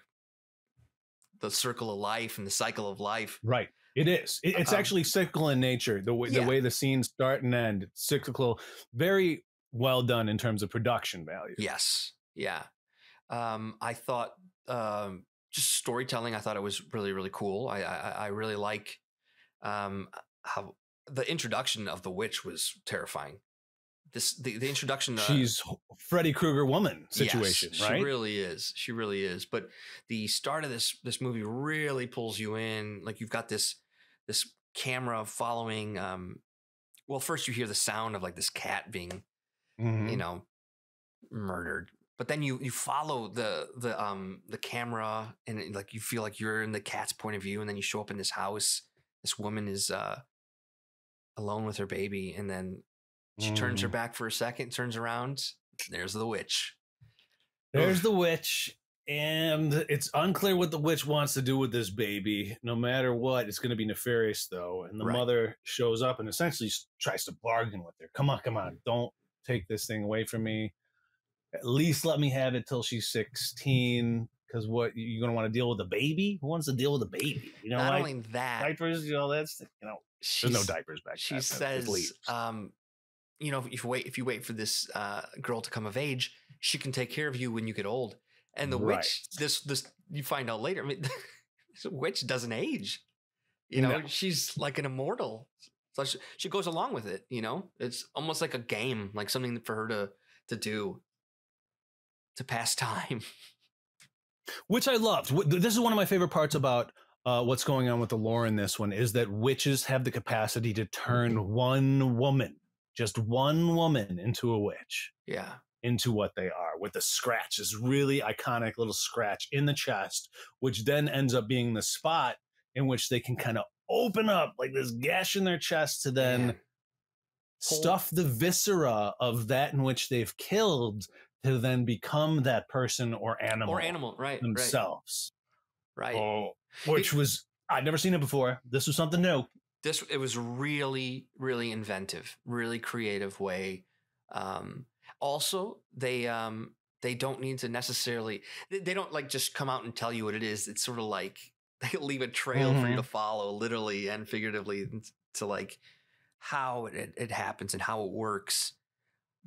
the circle of life and the cycle of life. Right. It is. It's actually cyclical in nature. The way the scenes start and end, it's cyclical. Very well done in terms of production value. Yes. Yeah. I thought just storytelling. I thought it was really, really cool. I really like how the introduction of the witch was terrifying. The introduction. She's Freddy Krueger woman situation, yes, right? She really is. She really is. But the start of this movie really pulls you in. Like you've got this camera following. Well, first you hear the sound of like this cat being, you know, murdered. But then you follow the camera and like you feel like you're in the cat's point of view, and then you show up in this house. This woman is alone with her baby, and then she turns her back for a second, turns around. There's the witch. There's the witch, and it's unclear what the witch wants to do with this baby. No matter what, it's going to be nefarious, though. And the mother shows up and essentially tries to bargain with her. Come on, don't take this thing away from me. At least let me have it till she's 16. Because what you're going to want to deal with a baby? Who wants to deal with a baby? You know, not only that, diapers. You know, that's there's no diapers back then. She says, you know, if you wait for this girl to come of age, she can take care of you when you get old. And the witch, this you find out later. I mean, this witch doesn't age. You know, she's like an immortal. So she goes along with it. You know, it's almost like a game, like something for her to do to pass time. Which I loved. This is one of my favorite parts about what's going on with the lore in this one is that witches have the capacity to turn one woman, just one woman, into a witch. Yeah. Into what they are, with the scratch, this really iconic little scratch in the chest, which then ends up being the spot in which they can kind of open up like this gash in their chest to then stuff the viscera of that in which they've killed to then become that person or animal right themselves. Right. Which was, I'd never seen it before. This was something new. It was really, really inventive, really creative way. Also, they don't need to necessarily, they don't like just come out and tell you what it is. It's sort of like they leave a trail for you to follow, literally and figuratively, to like how it happens and how it works.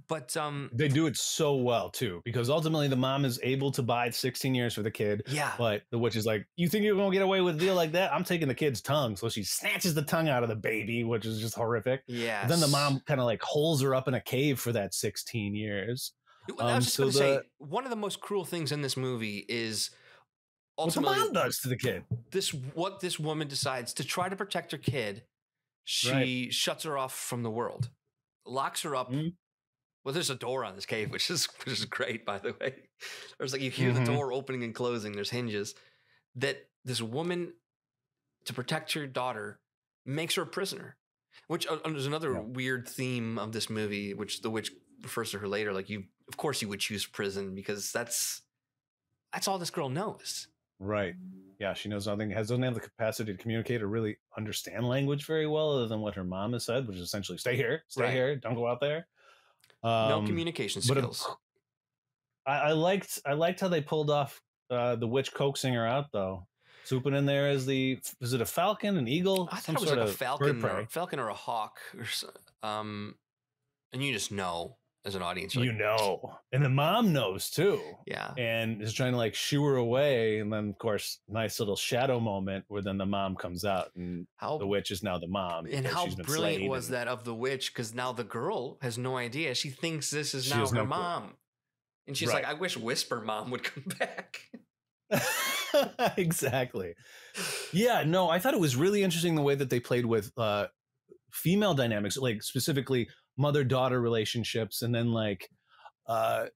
But they do it so well too, because ultimately the mom is able to bide 16 years for the kid. Yeah. But the witch is like, you think you're gonna get away with a deal like that? I'm taking the kid's tongue. So she snatches the tongue out of the baby, which is just horrific. Yeah. Then the mom kind of like holds her up in a cave for that 16 years. I was just gonna say, one of the most cruel things in this movie is ultimately what the mom does to the kid. What this woman decides to try to protect her kid. She shuts her off from the world, locks her up. Well, there's a door on this cave, which is great, by the way. There's like you hear the door opening and closing. There's hinges. That this woman, to protect her daughter, makes her a prisoner. Which there's another weird theme of this movie, which the witch refers to her later. Like of course, you would choose prison because that's all this girl knows. Right. Yeah, she knows nothing. Doesn't have the capacity to communicate or really understand language very well, other than what her mom has said, which is essentially stay here, here, don't go out there. No communication skills. I liked how they pulled off the witch coaxing her out, though. Swooping in there as is it a falcon, an eagle? I thought it was like a falcon or a hawk, and you just know. as an audience. You know, and the mom knows too. Yeah. And is trying to like shoo her away. And then, of course, nice little shadow moment where then the mom comes out and the witch is now the mom. And how brilliant was that of the witch? Because now the girl has no idea. She thinks this is now her mom. And she's like, I wish Whisper Mom would come back. Exactly. Yeah, no, I thought it was really interesting the way that they played with female dynamics, like specifically mother-daughter relationships, and then like not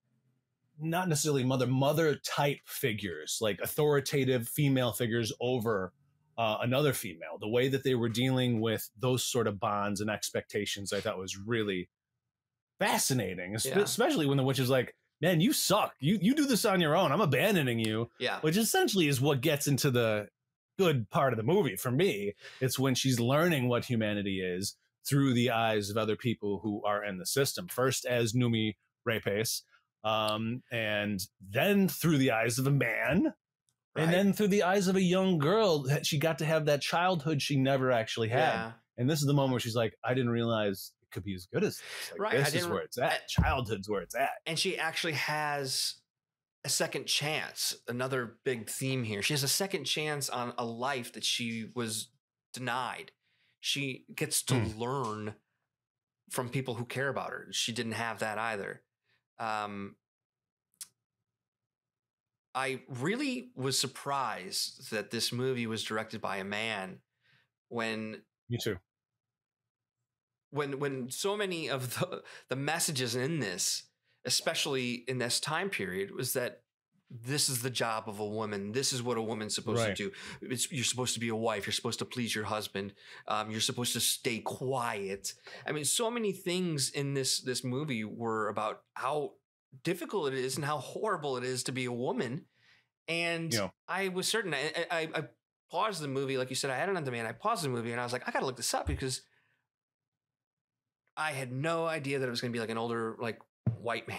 necessarily mother type figures, like authoritative female figures over another female. The way that they were dealing with those sort of bonds and expectations, I thought was really fascinating, especially when the witch is like, man, you suck. You do this on your own. I'm abandoning you. Yeah. Which essentially is what gets into the good part of the movie for me. It's when she's learning what humanity is through the eyes of other people who are in the system. First as Numi Rapace, and then through the eyes of a man, and then through the eyes of a young girl. That she got to have that childhood she never actually had. Yeah. And this is the moment where she's like, I didn't realize could be as good as this. Like, this is where it's at. Childhood's where it's at. And she actually has a second chance. Another big theme here. She has a second chance on a life that she was denied. She gets to learn from people who care about her. She didn't have that either. I really was surprised that this movie was directed by a man when... Me too. When so many of the messages in this, especially in this time period, was that this is the job of a woman. This is what a woman's supposed to do. You're supposed to be a wife. You're supposed to please your husband. You're supposed to stay quiet. I mean, so many things in this movie were about how difficult it is and how horrible it is to be a woman. And I was certain. I paused the movie, like you said. I had it on demand. I paused the movie and I was like, I got to look this up because I had no idea that it was going to be like an older, like white man.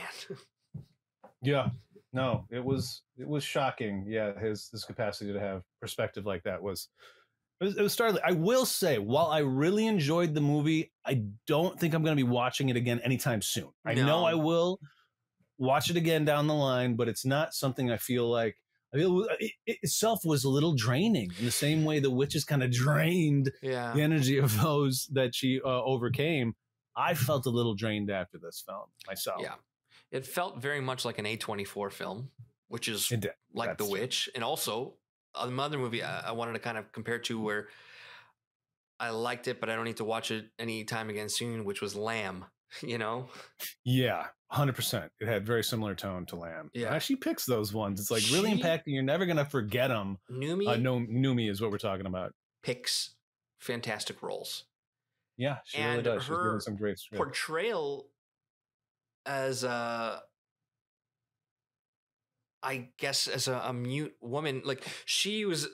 Yeah, no, it was shocking. Yeah. His capacity to have perspective like that was startling. I will say, while I really enjoyed the movie, I don't think I'm going to be watching it again anytime soon. I know I will watch it again down the line, but it's not something I feel like it itself was a little draining in the same way the witches kind of drained the energy of those that she overcame. I felt a little drained after this film myself. Yeah. It felt very much like an A24 film, which is like The Witch. And also another movie I wanted to kind of compare to where I liked it, but I don't need to watch it any time again soon, which was Lamb, you know? Yeah, 100%. It had very similar tone to Lamb. Yeah. She picks those ones. It's like really impacting. You're never going to forget them. Numi is what we're talking about. Picks fantastic roles. Yeah, she really does. She's doing some great portrayal as I guess as a mute woman, like she was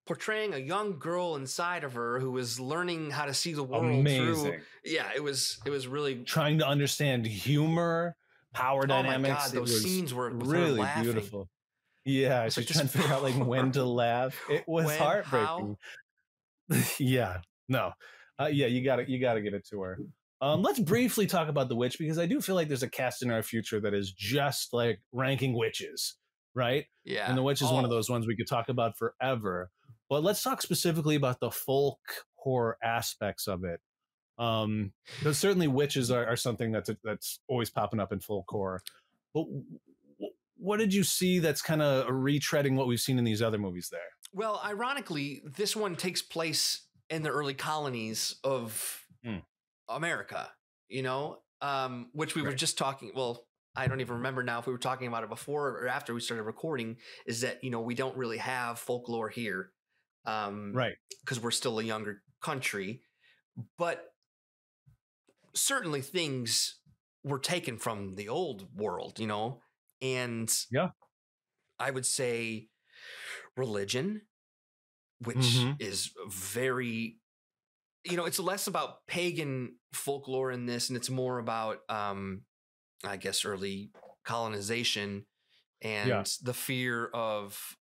portraying a young girl inside of her who was learning how to see the world through. Yeah, it was really trying to understand humor, power dynamics. My God, those scenes were really beautiful. Yeah, she's trying to figure out like when to laugh. It was heartbreaking. Yeah, no. You gotta give it to her. Let's briefly talk about The Witch, because I do feel like there's a cast in our future that is just like ranking witches, right? Yeah. And The Witch is one of those ones we could talk about forever. But let's talk specifically about the folk horror aspects of it. Because certainly witches are something that's always popping up in folk horror. But what did you see that's kind of retreading what we've seen in these other movies there? Well, ironically, this one takes place in the early colonies of America, you know, which we were just talking. Well, I don't even remember now if we were talking about it before or after we started recording, is that, you know, we don't really have folklore here. Because we're still a younger country, but certainly things were taken from the old world, you know, and I would say religion, which is very, you know, it's less about pagan folklore in this, and it's more about, I guess, early colonization and the fear of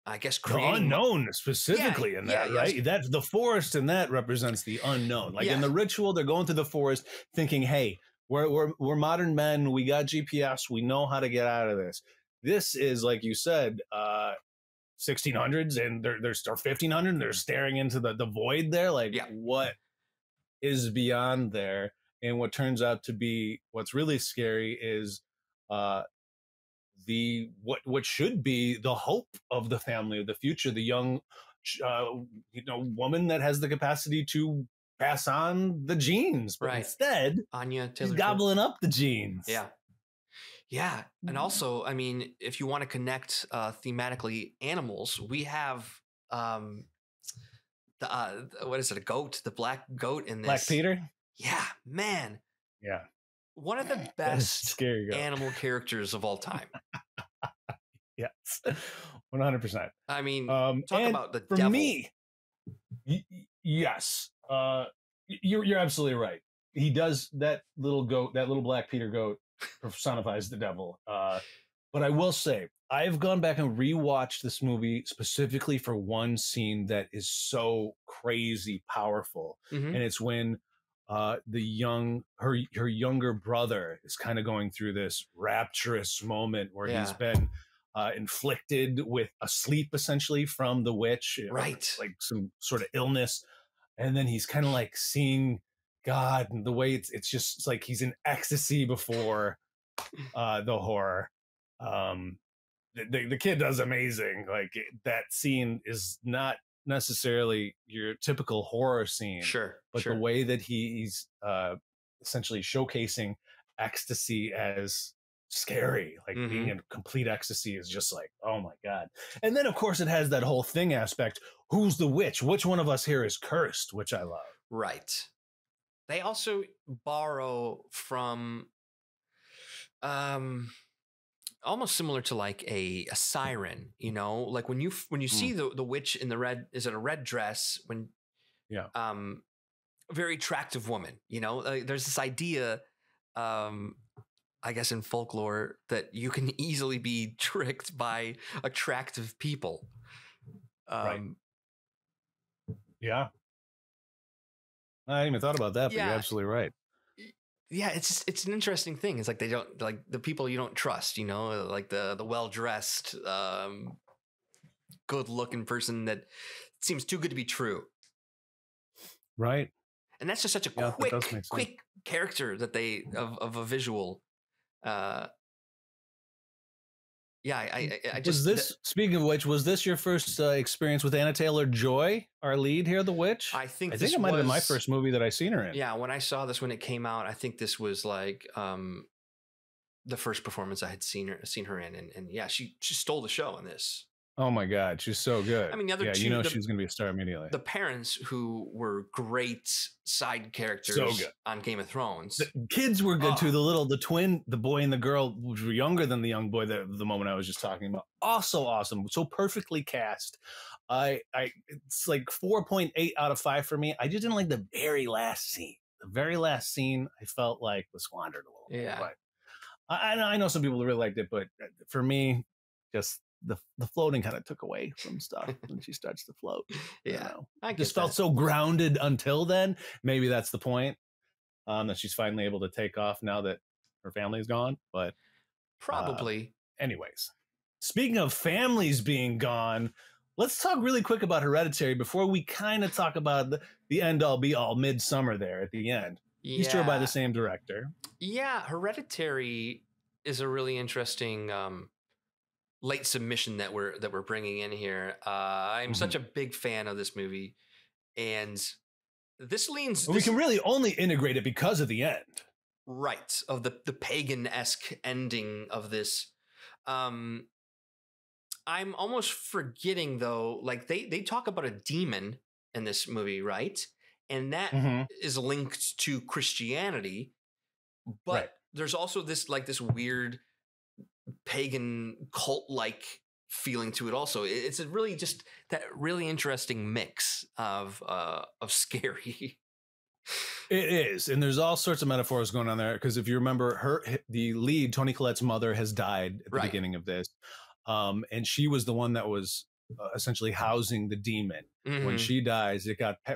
I guess the creating unknown specifically in that, right? That's the forest, and that represents the unknown. Like in the ritual, they're going through the forest thinking, hey, we're modern men, we got GPS, we know how to get out of this. This is, like you said, 1600s, and they're 1500, they're staring into the void there, like what is beyond there. And what turns out to be what's really scary is the what should be the hope of the family of the future, the young woman that has the capacity to pass on the genes, but instead Anya she's gobbling up the genes. And also, I mean, if you want to connect thematically animals, we have the what is it, a goat, the black goat in this. Black Peter. One of the best scary animal characters of all time. Yes, 100%. I mean, talk about the for devil. Me, yes, you're absolutely right. He does. That little goat, that little Black Peter goat, personifies the devil. But I will say, I've gone back and rewatched this movie specifically for one scene that is so crazy powerful, and it's when her younger brother is kind of going through this rapturous moment where he's been inflicted with a sleep essentially from the witch, like some sort of illness, and then he's kind of like seeing God, and the way it's like he's in ecstasy before the horror. The kid does amazing. Like that scene is not necessarily your typical horror scene, but the way that he's essentially showcasing ecstasy as scary, like being in complete ecstasy, is just like, oh my God. And then of course it has that whole thing aspect, who's the witch, which one of us here is cursed, which I love. They also borrow from almost similar to like a siren, you know, like when you see the witch in the red, is it a red dress, when very attractive woman, you know, there's this idea, I guess in folklore, that you can easily be tricked by attractive people. I hadn't even thought about that, but you're absolutely right. It's an interesting thing. It's like they don't, like the people you don't trust, you know, like the well-dressed, good-looking person that seems too good to be true. Right. And that's just such a quick character that they of a visual. I just... Speaking of which, was this your first experience with Anna Taylor-Joy, our lead here, the witch? I think it might have been my first movie that I seen her in. Yeah, when I saw this when it came out, I think this was like the first performance I had seen her in, and she stole the show in this. Oh my God, she's so good. I mean, the other two, she's going to be a star immediately. The parents, who were great side characters on Game of Thrones. The kids were good too. The twin, the boy and the girl, which were younger than the young boy, the moment I was just talking about. Also awesome. So perfectly cast. It's like 4.8 out of 5 for me. I just didn't like the very last scene. The very last scene I felt like was squandered a little bit. But I know some people really liked it, but for me, just the floating kind of took away from stuff when she starts to float. I just felt so grounded until then. Maybe that's the point, that she's finally able to take off now that her family is gone. But probably. Anyways, speaking of families being gone, let's talk really quick about Hereditary before we kind of talk about the end all be all Midsummer there at the end. Easter by the same director. Hereditary is a really interesting late submission that we're bringing in here. I'm such a big fan of this movie, and this leans. We can really only integrate it because of the end, right? Of the pagan-esque ending of this. I'm almost forgetting though. Like they talk about a demon in this movie, right? And that is linked to Christianity, but there's also this weird pagan cult-like feeling to it also. It's a really just that really interesting mix of scary. It is, and there's all sorts of metaphors going on there, because if you remember, the lead, Toni Collette's mother, has died at the beginning of this, and she was the one that was essentially housing the demon. Mm-hmm. When she dies,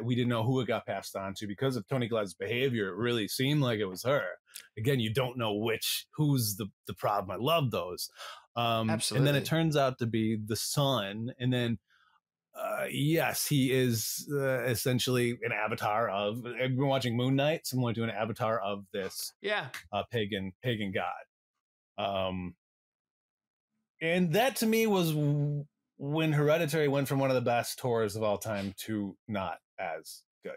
we didn't know who it got passed on to because of Tony Collette's behavior. It really seemed like it was her. Again, you don't know who's the problem. I love those. Absolutely. And then it turns out to be the son. And then, yes, he is essentially an avatar of. I've been watching Moon Knight. Someone doing an avatar of this pagan god. And that to me was when Hereditary went from one of the best horrors of all time to not as good.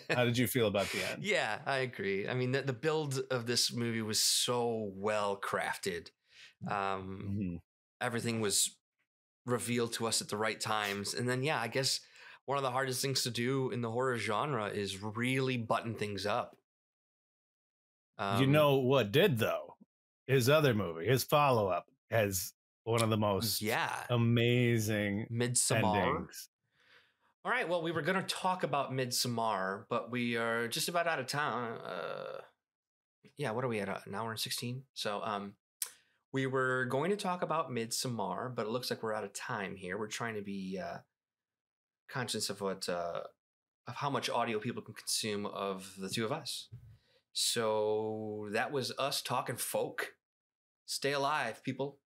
How did you feel about the end? Yeah, I agree. I mean, the build of this movie was so well crafted. Everything was revealed to us at the right times. And then, I guess one of the hardest things to do in the horror genre is really button things up. You know what did, though? His other movie, his follow-up, has one of the most amazing Midsommar endings. All right, well, we were going to talk about Midsommar, but we are just about out of time. What are we at? An hour and 16? So we were going to talk about Midsommar, but it looks like we're out of time here. We're trying to be conscious of of how much audio people can consume of the two of us. So that was us talking folk. Stay alive, people.